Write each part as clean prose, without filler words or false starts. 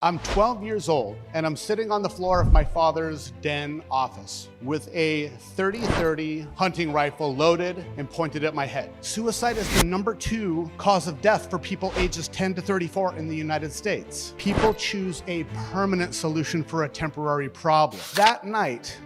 I'm 12 years old and I'm sitting on the floor of my father's den office with a 30-30 hunting rifle loaded and pointed at my head. Suicide is the #2 cause of death for people ages 10 to 34 in the United States. People choose a permanent solution for a temporary problem. That night,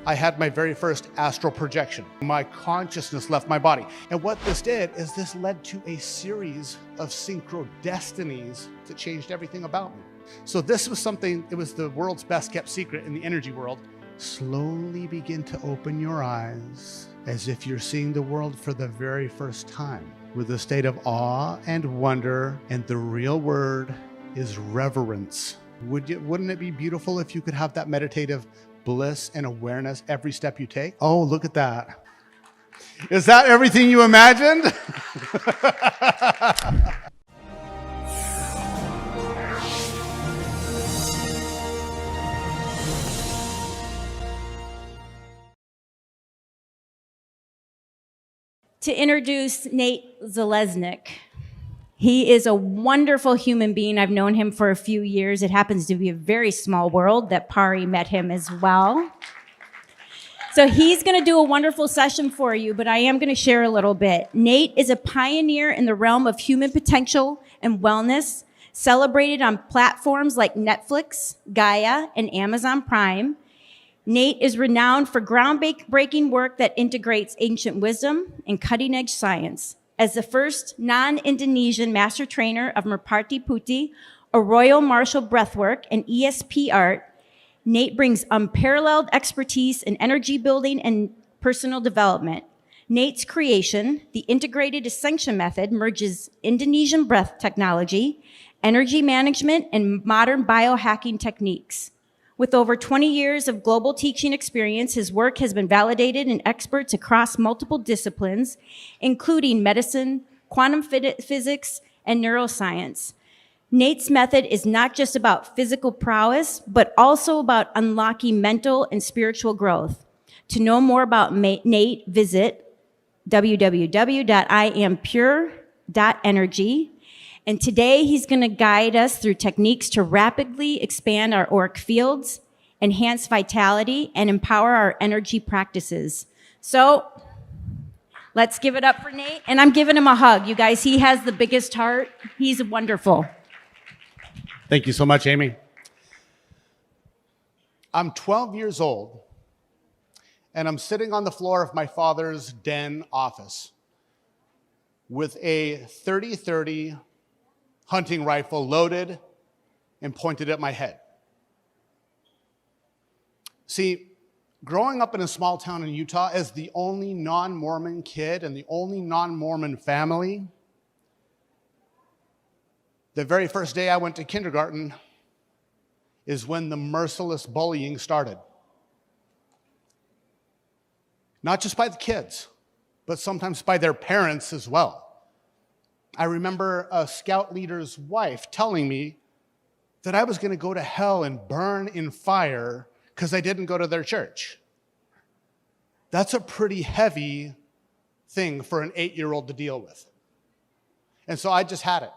I had my very first astral projection. My consciousness left my body. And what this did is this led to a series of Synchro-Destinies that changed everything about me. So this was something, it was the world's best kept secret in the energy world. Slowly begin to open your eyes as if you're seeing the world for the very first time with a state of awe and wonder. And the real word is reverence. Wouldn't it be beautiful if you could have that meditative bliss and awareness every step you take? Oh, look at that. Is that everything you imagined? To introduce Nate Zeleznick. He is a wonderful human being. I've known him for a few years. It happens to be a very small world that Pari met him as well. So he's going to do a wonderful session for you, but I am going to share a little bit. Nate is a pioneer in the realm of human potential and wellness, celebrated on platforms like Netflix, Gaia, and Amazon Prime. Nate is renowned for groundbreaking work that integrates ancient wisdom and cutting-edge science. As the first non-Indonesian master trainer of Merpati Putih, a Royal Martial Breathwork, and ESP art, Nate brings unparalleled expertise in energy building and personal development. Nate's creation, the Integrated Ascension Method, merges Indonesian breath technology, energy management, and modern biohacking techniques. With over 20 years of global teaching experience, his work has been validated in experts across multiple disciplines, including medicine, quantum physics, and neuroscience. Nate's method is not just about physical prowess, but also about unlocking mental and spiritual growth. To know more about Nate, visit www.iampure.energy. And today he's going to guide us through techniques to rapidly expand our auric fields, enhance vitality, and empower our energy practices. So let's give it up for Nate. And I'm giving him a hug, you guys. He has the biggest heart. He's wonderful. Thank you so much, Amy. I'm 12 years old and I'm sitting on the floor of my father's den office with a 30-30 hunting rifle loaded and pointed at my head. See, growing up in a small town in Utah as the only non-Mormon kid and the only non-Mormon family, the very first day I went to kindergarten is when the merciless bullying started. Not just by the kids, but sometimes by their parents as well. I remember a scout leader's wife telling me that I was going to go to hell and burn in fire because I didn't go to their church. That's a pretty heavy thing for an 8-year-old to deal with. And so I just had it.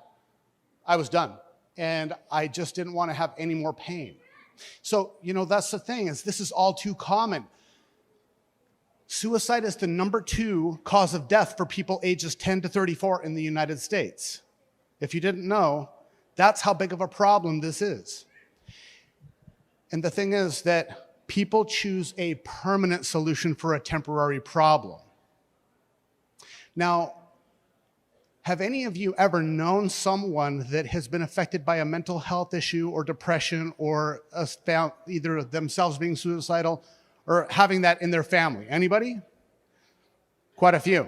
I was done. And I just didn't want to have any more pain. So, that's the thing, is this is all too common. Suicide is the #2 cause of death for people ages 10 to 34 in the United States. If you didn't know, that's how big of a problem this is. And the thing is that people choose a permanent solution for a temporary problem. Now, have any of you ever known someone that has been affected by a mental health issue or depression or either themselves being suicidal or having that in their family? Anybody? Quite a few.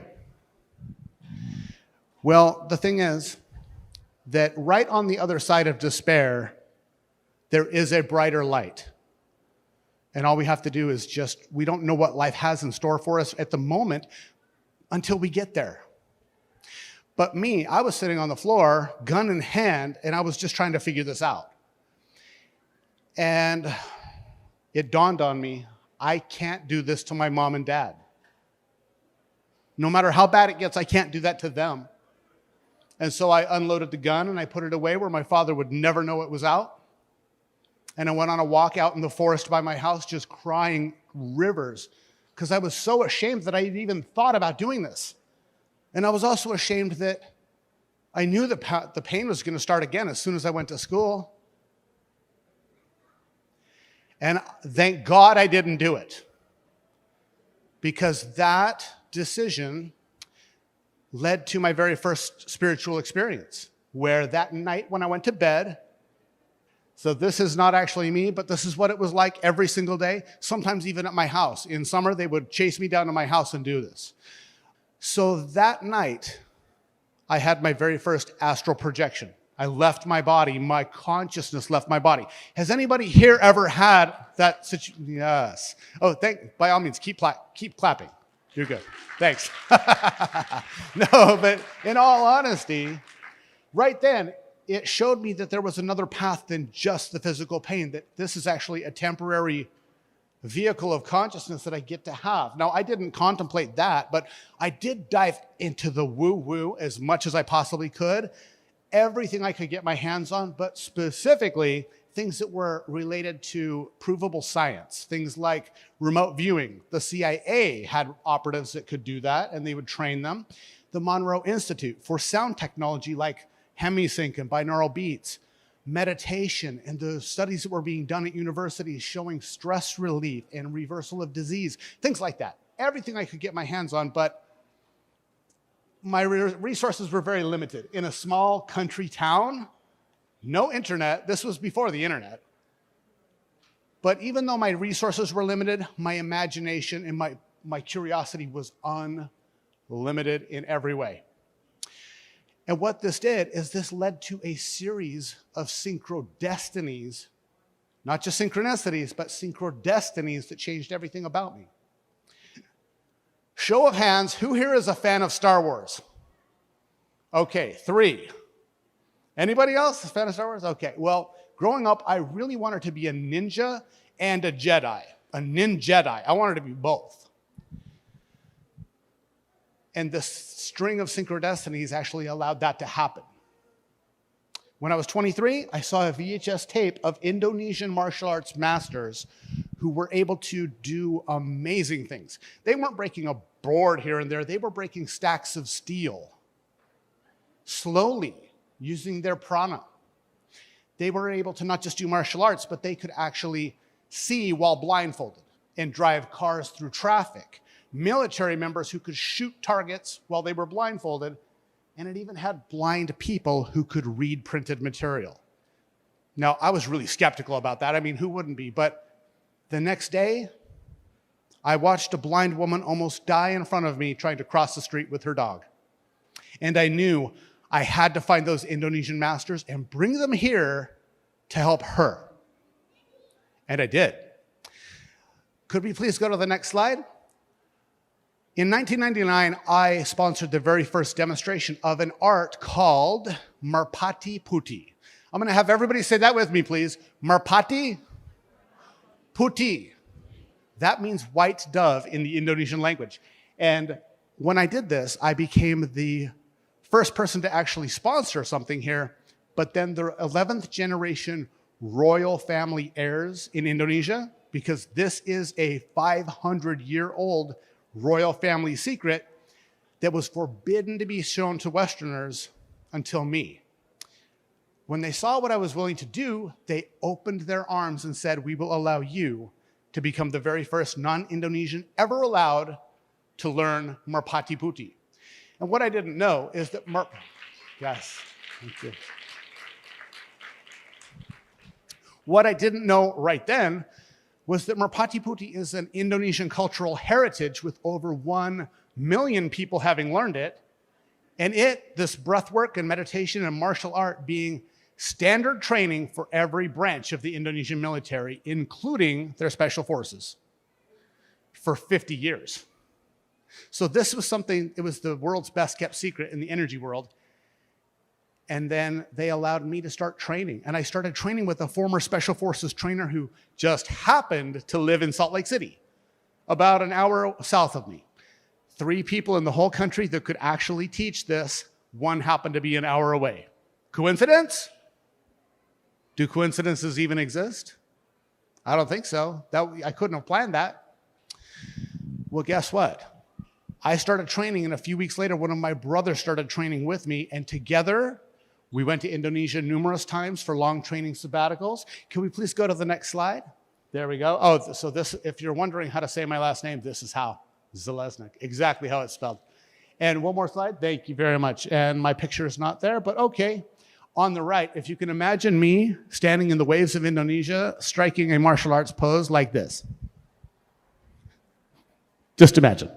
Well, the thing is that right on the other side of despair, there is a brighter light. And all we have to do is we don't know what life has in store for us at the moment until we get there. But me, I was sitting on the floor, gun in hand, and I was just trying to figure this out. And it dawned on me, I can't do this to my mom and dad. No matter how bad it gets, I can't do that to them. And so I unloaded the gun and I put it away where my father would never know it was out. And I went on a walk out in the forest by my house, just crying rivers, because I was so ashamed that I had even thought about doing this. And I was also ashamed that I knew the pain was going to start again as soon as I went to school. And thank God I didn't do it, because that decision led to my very first spiritual experience, where that night when I went to bed, so this is not actually me, but this is what it was like every single day, sometimes even at my house. In summer, they would chase me down to my house and do this. So that night, I had my very first astral projection. I left my body, my consciousness left my body. Has anybody here ever had that situation? Yes. Oh, by all means, keep clapping. You're good. Thanks. No, but in all honesty, right then, it showed me that there was another path than just the physical pain, that this is actually a temporary vehicle of consciousness that I get to have. Now, I didn't contemplate that, but I did dive into the woo-woo as much as I possibly could. Everything I could get my hands on, but specifically things that were related to provable science, things like remote viewing. The CIA had operatives that could do that, and they would train them. The Monroe Institute for sound technology like hemisync and binaural beats, meditation, and the studies that were being done at universities showing stress relief and reversal of disease, things like that. Everything I could get my hands on, but my resources were very limited. In a small country town, no internet. This was before the internet. But even though my resources were limited, my imagination and my curiosity was unlimited in every way. And what this did is this led to a series of Synchro-Destinies, not just synchronicities, but Synchro-Destinies that changed everything about me. Show of hands, who here is a fan of Star Wars? Okay, 3. Anybody else a fan of Star Wars? Okay, well, growing up, I really wanted to be a ninja and a Jedi, a Nin-Jedi. I wanted to be both. And the string of Synchro-Destinies actually allowed that to happen. When I was 23, I saw a VHS tape of Indonesian martial arts masters who were able to do amazing things. They weren't breaking a board here and there. They were breaking stacks of steel, slowly, using their prana. They were able to not just do martial arts, but they could actually see while blindfolded and drive cars through traffic. Military members who could shoot targets while they were blindfolded, and it even had blind people who could read printed material. Now, I was really skeptical about that. I mean, who wouldn't be? But the next day, I watched a blind woman almost die in front of me trying to cross the street with her dog. And I knew I had to find those Indonesian masters and bring them here to help her. And I did. Could we please go to the next slide? In 1999, I sponsored the very first demonstration of an art called Merpati Putih. I'm going to have everybody say that with me, please. Merpati Putih. That means white dove in the Indonesian language. And when I did this, I became the first person to actually sponsor something here, but then the 11th generation royal family heirs in Indonesia, because this is a 500-year-old royal family secret that was forbidden to be shown to Westerners until me. When they saw what I was willing to do, they opened their arms and said, "We will allow you to become the very first non-Indonesian ever allowed to learn Merpati Putih." And what I didn't know is that yes, thank you. What I didn't know right then was that Merpati Putih is an Indonesian cultural heritage with over 1 million people having learned it, and this breathwork and meditation and martial art being standard training for every branch of the Indonesian military, including their special forces, for 50 years. So this was something, it was the world's best kept secret in the energy world. And then they allowed me to start training. And I started training with a former Special Forces trainer who just happened to live in Salt Lake City, about an hour south of me. 3 people in the whole country that could actually teach this. 1 happened to be an hour away. Coincidence? Do coincidences even exist? I don't think so. I couldn't have planned that. Well, guess what? I started training, and a few weeks later, one of my brothers started training with me, and together, we went to Indonesia numerous times for long training sabbaticals. Can we please go to the next slide? There we go. Oh, so this, if you're wondering how to say my last name, this is how. Zeleznick. Exactly how it's spelled. And one more slide. Thank you very much. And my picture is not there, but okay. On the right, if you can imagine me standing in the waves of Indonesia, striking a martial arts pose like this. Just imagine.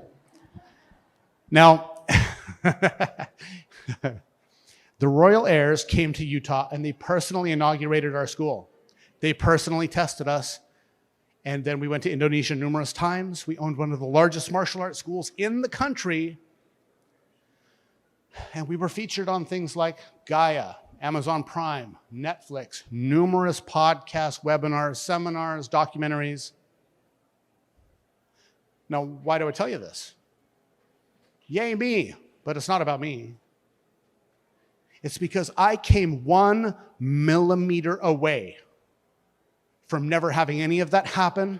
Now, the royal heirs came to Utah and they personally inaugurated our school. They personally tested us. And then we went to Indonesia numerous times. We owned one of the largest martial arts schools in the country. And we were featured on things like Gaia, Amazon Prime, Netflix, numerous podcasts, webinars, seminars, documentaries. Now, why do I tell you this? Yay me, but it's not about me. It's because I came 1 millimeter away from never having any of that happen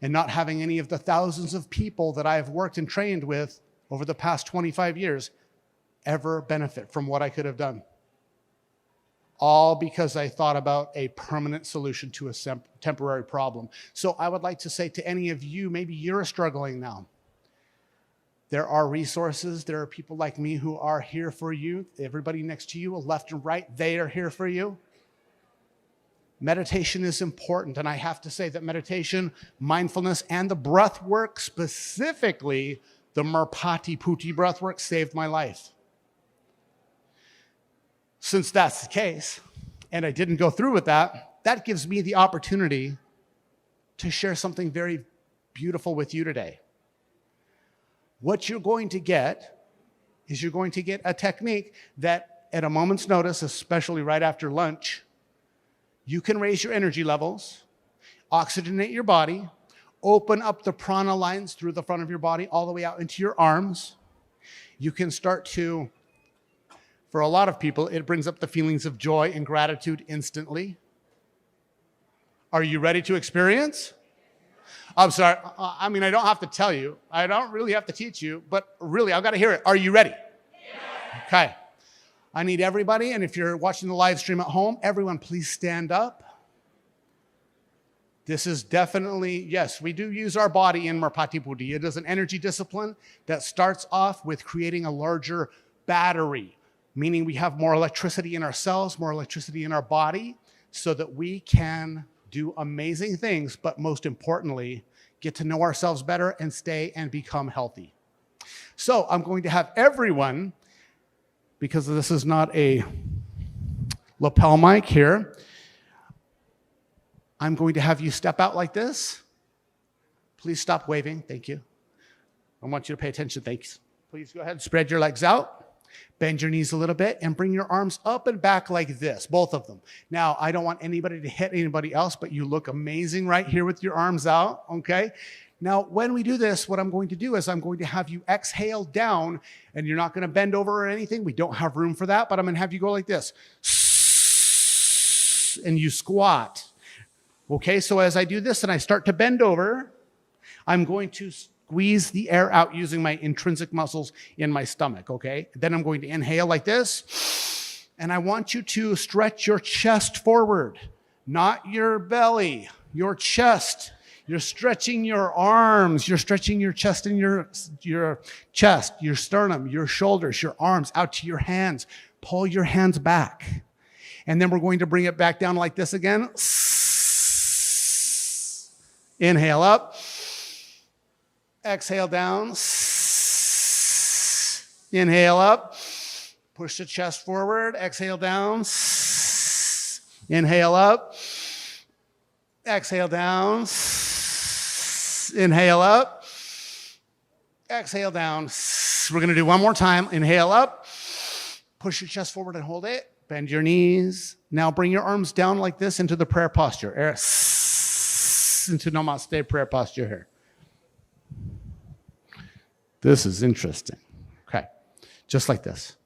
and not having any of the thousands of people that I have worked and trained with over the past 25 years ever benefit from what I could have done. All because I thought about a permanent solution to a temporary problem. So I would like to say to any of you, maybe you're struggling now. There are resources. There are people like me who are here for you. Everybody next to you, left and right, they are here for you. Meditation is important, and I have to say that meditation, mindfulness, and the breath work, specifically the Merpati Putih breath work, saved my life. Since that's the case, and I didn't go through with that, that gives me the opportunity to share something very beautiful with you today. What you're going to get is you're going to get a technique that at a moment's notice, especially right after lunch, you can raise your energy levels, oxygenate your body, open up the prana lines through the front of your body all the way out into your arms. You can start to, for a lot of people, it brings up the feelings of joy and gratitude instantly. Are you ready to experience? I'm sorry, I mean, I don't have to tell you. I don't really have to teach you, but really, I've got to hear it. Are you ready? Yeah. Okay. I need everybody, and if you're watching the live stream at home, everyone please stand up. This is definitely, yes, we do use our body in Merpati Putih. It is an energy discipline that starts off with creating a larger battery, meaning we have more electricity in our cells, more electricity in our body, so that we can do amazing things, but most importantly, get to know ourselves better and stay and become healthy. So I'm going to have everyone, because this is not a lapel mic here, I'm going to have you step out like this. Please stop waving. Thank you. I want you to pay attention. Thanks. Please go ahead and spread your legs out. Bend your knees a little bit and bring your arms up and back like this, both of them. Now, I don't want anybody to hit anybody else, but you look amazing right here with your arms out, okay? Now, when we do this, what I'm going to do is I'm going to have you exhale down, and you're not going to bend over or anything. We don't have room for that, but I'm going to have you go like this. And you squat. Okay, so as I do this and I start to bend over, I'm going to squeeze the air out using my intrinsic muscles in my stomach, okay? Then I'm going to inhale like this, and I want you to stretch your chest forward, not your belly, your chest. You're stretching your arms, you're stretching your chest and your chest, your sternum, your shoulders, your arms out to your hands. Pull your hands back. And then we're going to bring it back down like this again. Inhale up. Exhale down. Inhale up. Push the chest forward. Exhale down. Inhale up. Exhale down. Inhale up. Exhale down. We're going to do one more time. Inhale up. Push your chest forward and hold it. Bend your knees. Now bring your arms down like this into the prayer posture. Into Namaste prayer posture here. This is interesting. Okay. Just like this.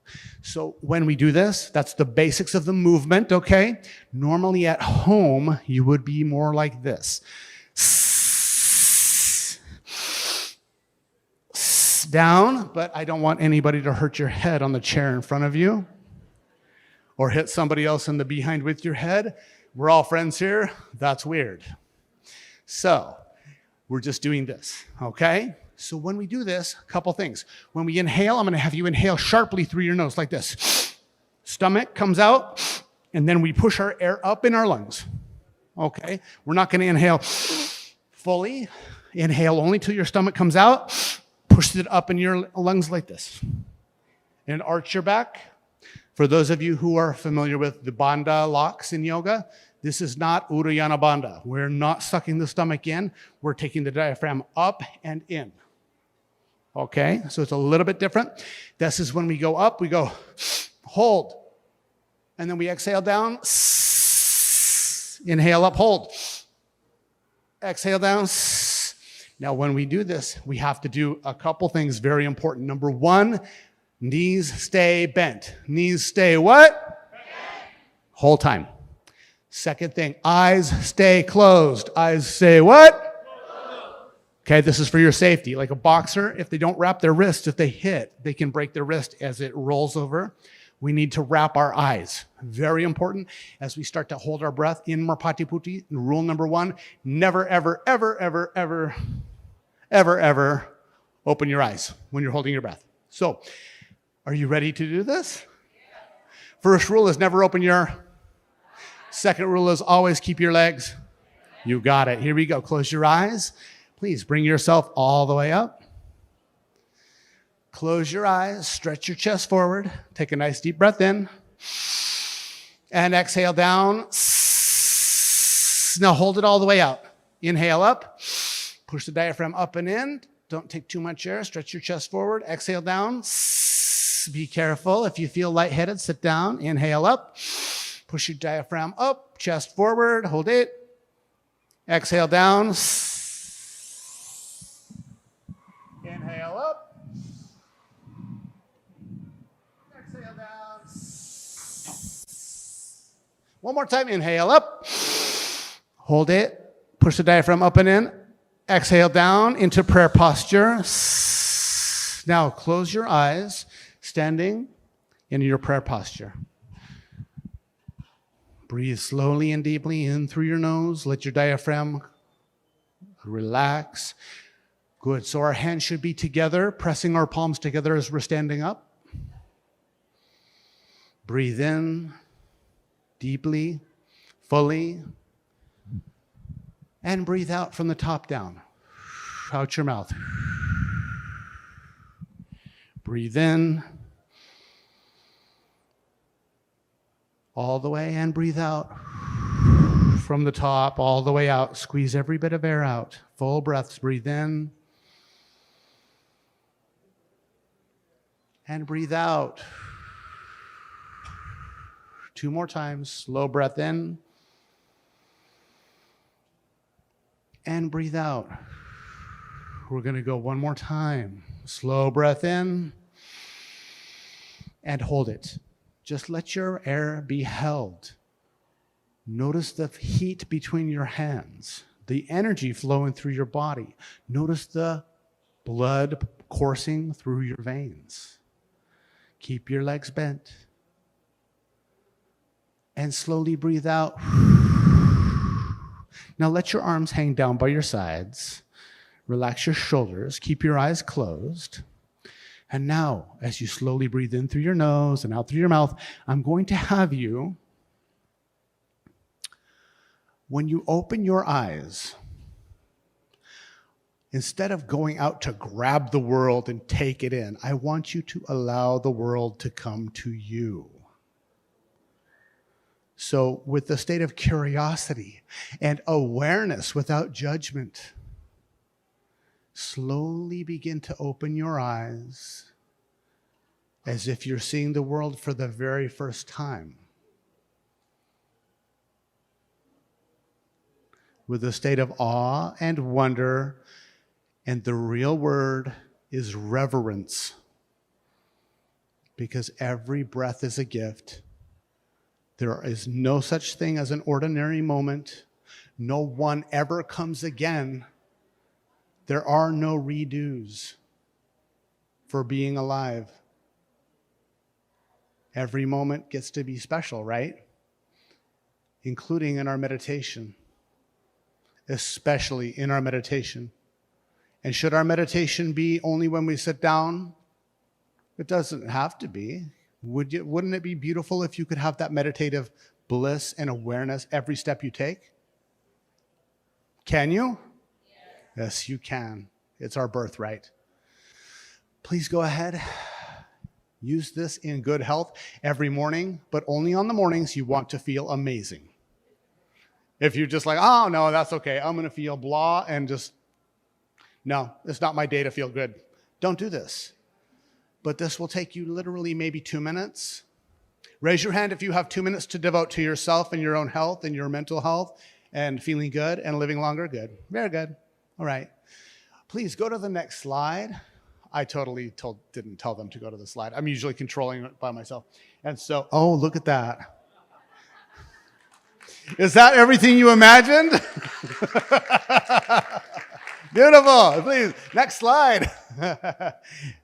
So when we do this, that's the basics of the movement, okay? Normally at home, you would be more like this. Down, but I don't want anybody to hurt your head on the chair in front of you or hit somebody else in the behind with your head. We're all friends here. That's weird. So we're just doing this, okay? So when we do this, a couple things. When we inhale, I'm going to have you inhale sharply through your nose like this. Stomach comes out, and then we push our air up in our lungs, okay? We're not going to inhale fully. Inhale only till your stomach comes out. Push it up in your lungs like this. And arch your back. For those of you who are familiar with the bandha locks in yoga, this is not Uddiyana Bandha. We're not sucking the stomach in. We're taking the diaphragm up and in. Okay, so it's a little bit different. This is when we go up, we go hold. And then we exhale down. Inhale up, hold. Exhale down. Now, when we do this, we have to do a couple things very important. Number one, knees stay bent. Knees stay what? Bent. Whole time. Second thing, eyes stay closed. Eyes stay what? Closed. Okay, this is for your safety. Like a boxer, if they don't wrap their wrist, if they hit, they can break their wrist as it rolls over. We need to wrap our eyes. Very important as we start to hold our breath in Merpati Putih. Rule number one, never, ever, ever, ever, ever, ever, ever open your eyes when you're holding your breath. So, are you ready to do this? First rule is never open your. Second rule is always keep your legs. You got it. Here we go. Close your eyes. Please bring yourself all the way up. Close your eyes. Stretch your chest forward. Take a nice deep breath in. And exhale down. Now hold it all the way out. Inhale up. Push the diaphragm up and in. Don't take too much air. Stretch your chest forward. Exhale down. Be careful. If you feel lightheaded, sit down. Inhale up. Push your diaphragm up. Chest forward. Hold it. Exhale down. Inhale up. Exhale down. One more time. Inhale up. Hold it. Push the diaphragm up and in. Exhale down into prayer posture. Now close your eyes, standing in your prayer posture. Breathe slowly and deeply in through your nose. Let your diaphragm relax. Good. So our hands should be together, pressing our palms together as we're standing up. Breathe in deeply, fully. And breathe out from the top down. Out your mouth. Breathe in. All the way and breathe out. From the top, all the way out. Squeeze every bit of air out. Full breaths. Breathe in. And breathe out. 2 more times. Slow breath in. And breathe out. We're going to go 1 more time. Slow breath in. And hold it. Just let your air be held. Notice the heat between your hands, the energy flowing through your body. Notice the blood coursing through your veins. Keep your legs bent. And slowly breathe out. Now let your arms hang down by your sides. Relax your shoulders. Keep your eyes closed. And now, as you slowly breathe in through your nose and out through your mouth, I'm going to have you, when you open your eyes, instead of going out to grab the world and take it in, I want you to allow the world to come to you. So with the state of curiosity and awareness without judgment, slowly begin to open your eyes as if you're seeing the world for the very first time. With a state of awe and wonder, and the real word is reverence. because every breath is a gift. There is no such thing as an ordinary moment. No one ever comes again. There are no redos for being alive. Every moment gets to be special, right? Including in our meditation, especially in our meditation. And should our meditation be only when we sit down? It doesn't have to be. Wouldn't it be beautiful if you could have that meditative bliss and awareness every step you take? Can you? Yes, you can. It's our birthright. Please go ahead. Use this in good health every morning, but only on the mornings you want to feel amazing. If you're just like, oh, no, that's okay. I'm going to feel blah and just, no, it's not my day to feel good. Don't do this. But this will take you literally maybe 2 minutes. Raise your hand if you have 2 minutes to devote to yourself and your own health and your mental health and feeling good and living longer. Good. Very good. All right. Please go to the next slide. I totally didn't tell them to go to the slide. I'm usually controlling it by myself. And so, oh, look at that. Is that everything you imagined? Beautiful. Please, next slide.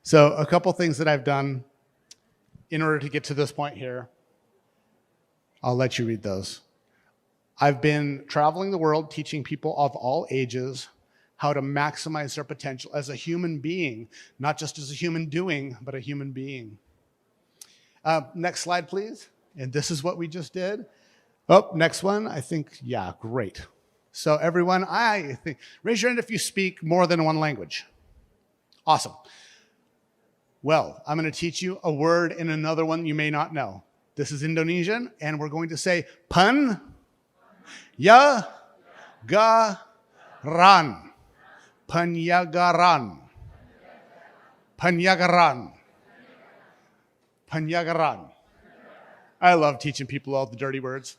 So a couple things that I've done in order to get to this point here. I'll let you read those. I've been traveling the world teaching people of all ages how to maximize their potential as a human being, not just as a human doing, but a human being. Next slide, please. And this is what we just did. Oh, next one. I think, yeah, great. So everyone, I think, raise your hand if you speak more than one language. Awesome. Well, I'm going to teach you a word in another one you may not know. This is Indonesian, and we're going to say pan, ya, ga, ran. Penyagaran. Penyagaran. Penyagaran. I love teaching people all the dirty words.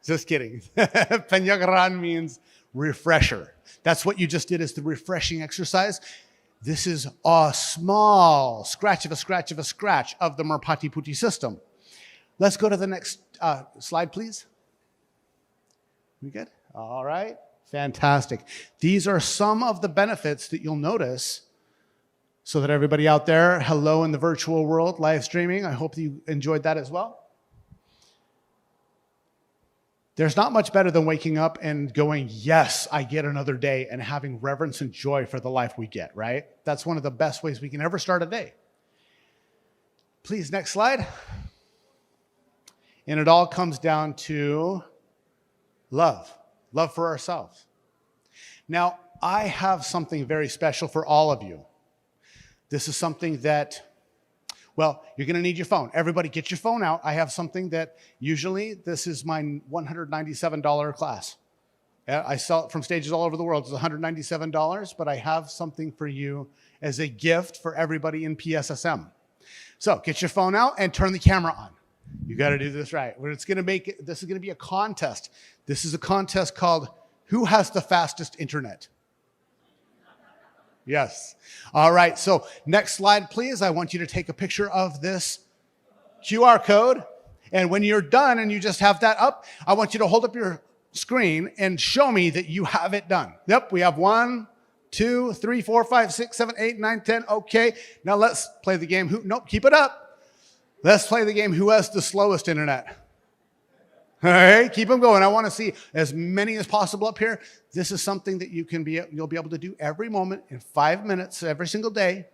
Just kidding. Penyagaran means refresher. That's what you just did, is the refreshing exercise. This is a small scratch of a scratch of a scratch of the Merpati Putih system. Let's go to the next slide, please. We good? All right. Fantastic. These are some of the benefits that you'll notice, so that everybody out there, hello in the virtual world, live streaming, I hope you enjoyed that as well. There's not much better than waking up and going, yes, I get another day, and having reverence and joy for the life we get, right? That's one of the best ways we can ever start a day. Please, next slide. And it all comes down to love. Love for ourselves. Now, I have something very special for all of you. This is something that, well, you're going to need your phone. Everybody get your phone out. I have something that usually, this is my $197 class. I sell it from stages all over the world. It's $197, but I have something for you as a gift for everybody in PSSM. So get your phone out and turn the camera on. You got to do this right. This is going to be a contest. This is a contest called Who Has the Fastest Internet? Yes. All right. So next slide, please. I want you to take a picture of this QR code. And when you're done and you just have that up, I want you to hold up your screen and show me that you have it done. Yep. We have 1, 2, 3, 4, 5, 6, 7, 8, 9, 10. Okay. Now let's play the game. Nope. Keep it up. Let's play the game. Who has the slowest internet? All right, keep them going. I want to see as many as possible up here. This is something that you'll be able to do every moment in 5 minutes every single day.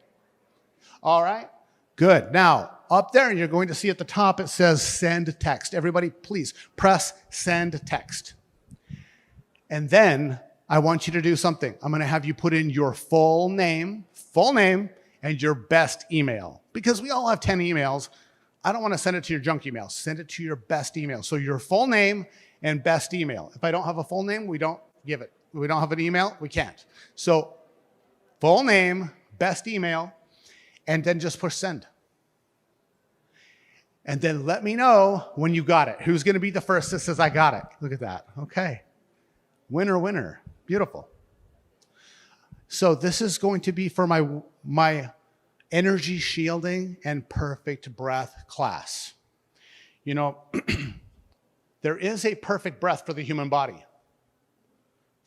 All right, good. Now, up there, you're going to see at the top, it says send text. Everybody, please press send text. And then I want you to do something. I'm going to have you put in your full name, and your best email. Because we all have 10 emails. I don't want to send it to your junk email. Send it to your best email. So your full name and best email. If I don't have a full name, we don't give it. If we don't have an email, we can't. So full name, best email, and then just push send. And then let me know when you got it. Who's going to be the first that says, I got it? Look at that. Okay. Winner, winner. Beautiful. So this is going to be for my energy shielding and perfect breath class. You know, there is a perfect breath for the human body.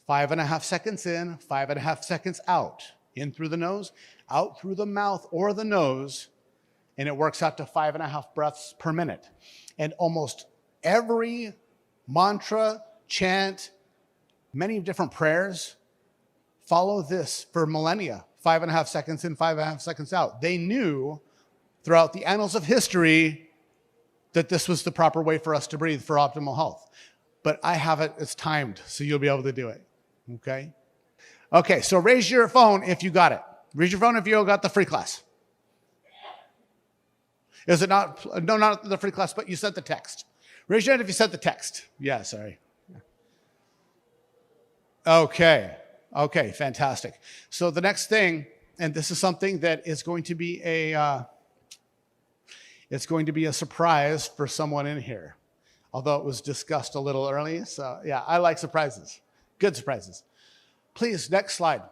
5.5 seconds in, 5.5 seconds out. In through the nose, out through the mouth or the nose, and it works out to 5.5 breaths per minute. And almost every mantra, chant, many different prayers follow this for millennia. 5.5 seconds in, 5.5 seconds out. They knew throughout the annals of history that this was the proper way for us to breathe for optimal health. But I have it, it's timed, so you'll be able to do it, okay? Okay, so raise your phone if you got it. Raise your phone if you got the free class. Is it not, no, not the free class, but you sent the text. Raise your hand if you sent the text. Yeah, sorry. Okay, fantastic. So the next thing, and this is something that is going to be it's going to be a surprise for someone in here, although it was discussed a little early. So yeah, I like surprises, good surprises. Please, next slide.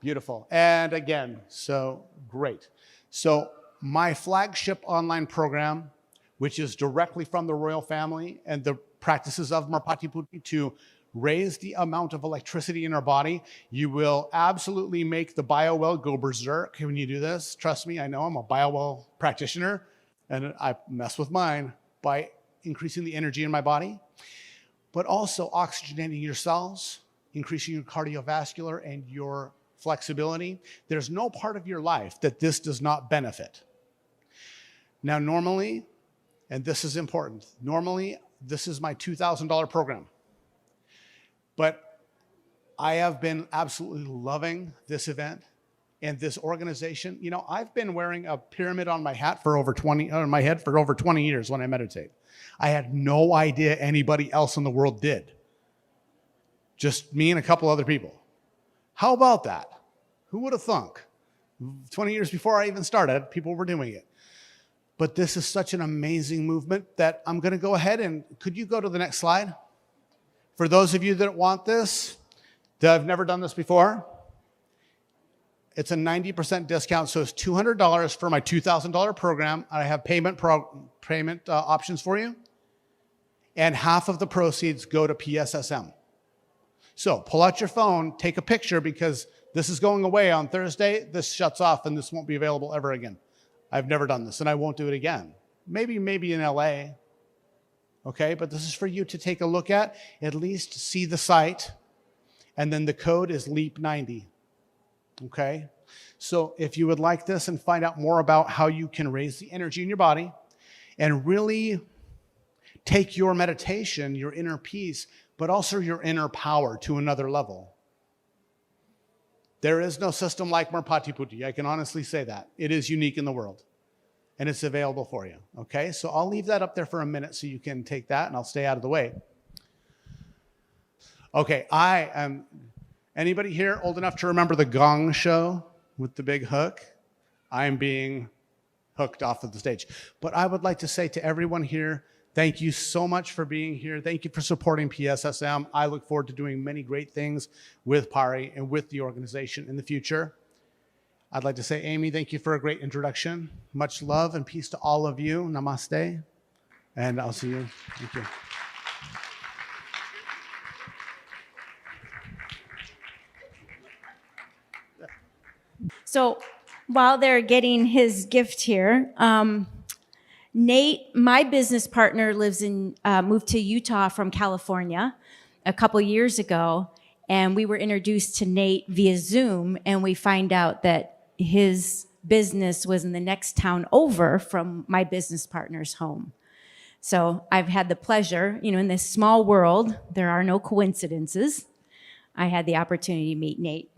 Beautiful. And again, so great. So my flagship online program, which is directly from the royal family and the practices of Merpati Putih to raise the amount of electricity in our body. You will absolutely make the biowell go berserk when you do this. Trust me, I know I'm a biowell practitioner, and I mess with mine by increasing the energy in my body, but also oxygenating your cells, increasing your cardiovascular and your flexibility. There's no part of your life that this does not benefit. Now, normally, and this is important, normally this is my $2,000 program. But I have been absolutely loving this event and this organization. You know, I've been wearing a pyramid on my hat for over 20, on my head for over 20 years when I meditate. I had no idea anybody else in the world did. Just me and a couple other people. How about that? Who would have thunk? 20 years before I even started, people were doing it. But this is such an amazing movement that I'm going to go ahead and, could you go to the next slide? For those of you that want this, that have never done this before, it's a 90% discount, so it's $200 for my $2,000 program. I have payment options for you, and half of the proceeds go to PSSM. So pull out your phone, take a picture, because this is going away on Thursday. This shuts off, and this won't be available ever again. I've never done this, and I won't do it again. Maybe in LA. Okay, but this is for you to take a look at least see the site, and then the code is LEAP90. Okay, so if you would like this and find out more about how you can raise the energy in your body and really take your meditation, your inner peace, but also your inner power to another level. There is no system like Merpati Putih. I can honestly say that. It is unique in the world. And it's available for you, okay? So I'll leave that up there for a minute so you can take that, and I'll stay out of the way. Okay, I am, anybody here old enough to remember the Gong Show with the big hook? I am being hooked off of the stage. But I would like to say to everyone here, thank you so much for being here. Thank you for supporting PSSM. I look forward to doing many great things with Pari and with the organization in the future. I'd like to say, Amy, thank you for a great introduction. Much love and peace to all of you. Namaste. And I'll see you. Thank you. So while they're getting his gift here, Nate, my business partner, moved to Utah from California a couple years ago, and we were introduced to Nate via Zoom, and we find out that his business was in the next town over from my business partner's home. So I've had the pleasure, in this small world, there are no coincidences. I had the opportunity to meet Nate.